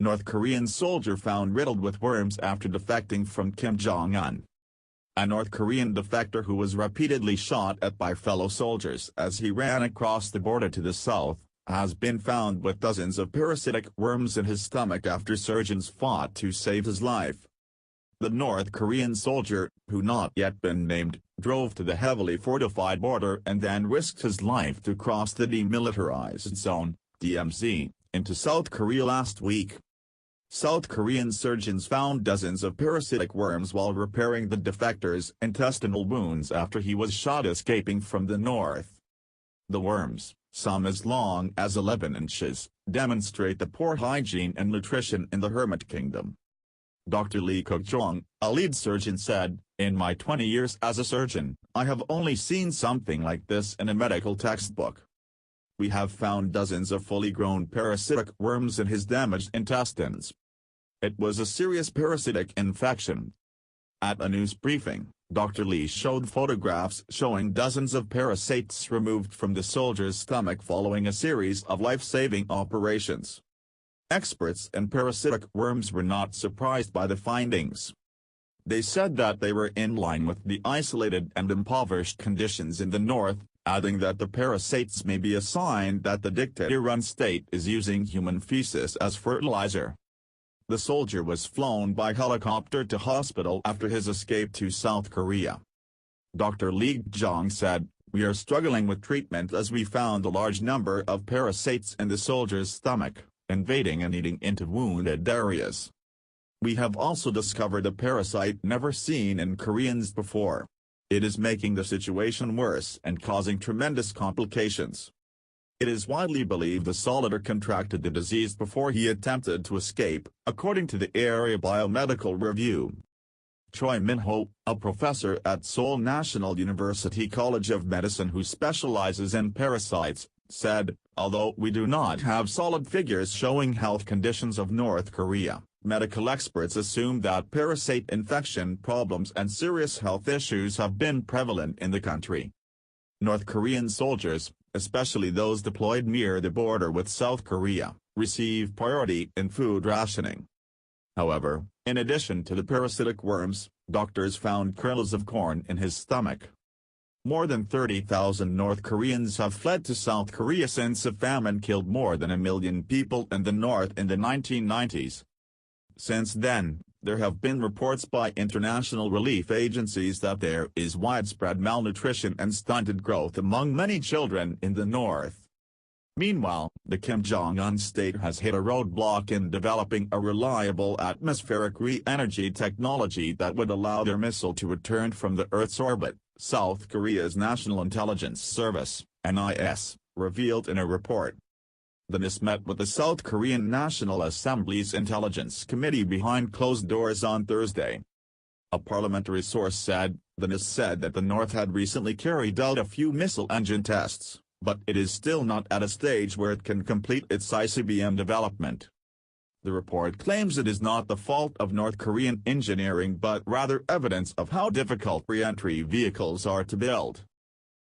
North Korean soldier found riddled with worms after defecting from Kim Jong-un. A North Korean defector who was repeatedly shot at by fellow soldiers as he ran across the border to the south, has been found with dozens of parasitic worms in his stomach after surgeons fought to save his life. The North Korean soldier, who not yet been named, drove to the heavily fortified border and then risked his life to cross the demilitarized zone, DMZ, into South Korea last week. South Korean surgeons found dozens of parasitic worms while repairing the defector's intestinal wounds after he was shot escaping from the north. The worms, some as long as 11 inches, demonstrate the poor hygiene and nutrition in the Hermit Kingdom. Dr. Lee Kook-jong, a lead surgeon said, "In my 20 years as a surgeon, I have only seen something like this in a medical textbook. We have found dozens of fully grown parasitic worms in his damaged intestines. It was a serious parasitic infection." At a news briefing, Dr. Lee showed photographs showing dozens of parasites removed from the soldier's stomach following a series of life-saving operations. Experts in parasitic worms were not surprised by the findings. They said that they were in line with the isolated and impoverished conditions in the north, adding that the parasites may be a sign that the dictator-run state is using human feces as fertilizer. The soldier was flown by helicopter to hospital after his escape to South Korea. Dr. Lee Jong said, "We are struggling with treatment as we found a large number of parasites in the soldier's stomach, invading and eating into wounded areas. We have also discovered a parasite never seen in Koreans before. It is making the situation worse and causing tremendous complications." It is widely believed the soldier contracted the disease before he attempted to escape, according to the Area Biomedical Review. Choi Min-ho, a professor at Seoul National University College of Medicine who specializes in parasites, said, "Although we do not have solid figures showing health conditions of North Korea, medical experts assume that parasite infection problems and serious health issues have been prevalent in the country." North Korean soldiers, especially those deployed near the border with South Korea, receive priority in food rationing. However, in addition to the parasitic worms, doctors found kernels of corn in his stomach. More than 30,000 North Koreans have fled to South Korea since a famine killed more than 1 million people in the north in the 1990s. Since then, there have been reports by international relief agencies that there is widespread malnutrition and stunted growth among many children in the north. Meanwhile, the Kim Jong-un state has hit a roadblock in developing a reliable atmospheric re-energy technology that would allow their missile to return from the Earth's orbit, South Korea's National Intelligence Service, NIS, revealed in a report. The NIS met with the South Korean National Assembly's Intelligence Committee behind closed doors on Thursday. A parliamentary source said, the NIS said that the North had recently carried out a few missile engine tests, but it is still not at a stage where it can complete its ICBM development. The report claims it is not the fault of North Korean engineering but rather evidence of how difficult re-entry vehicles are to build.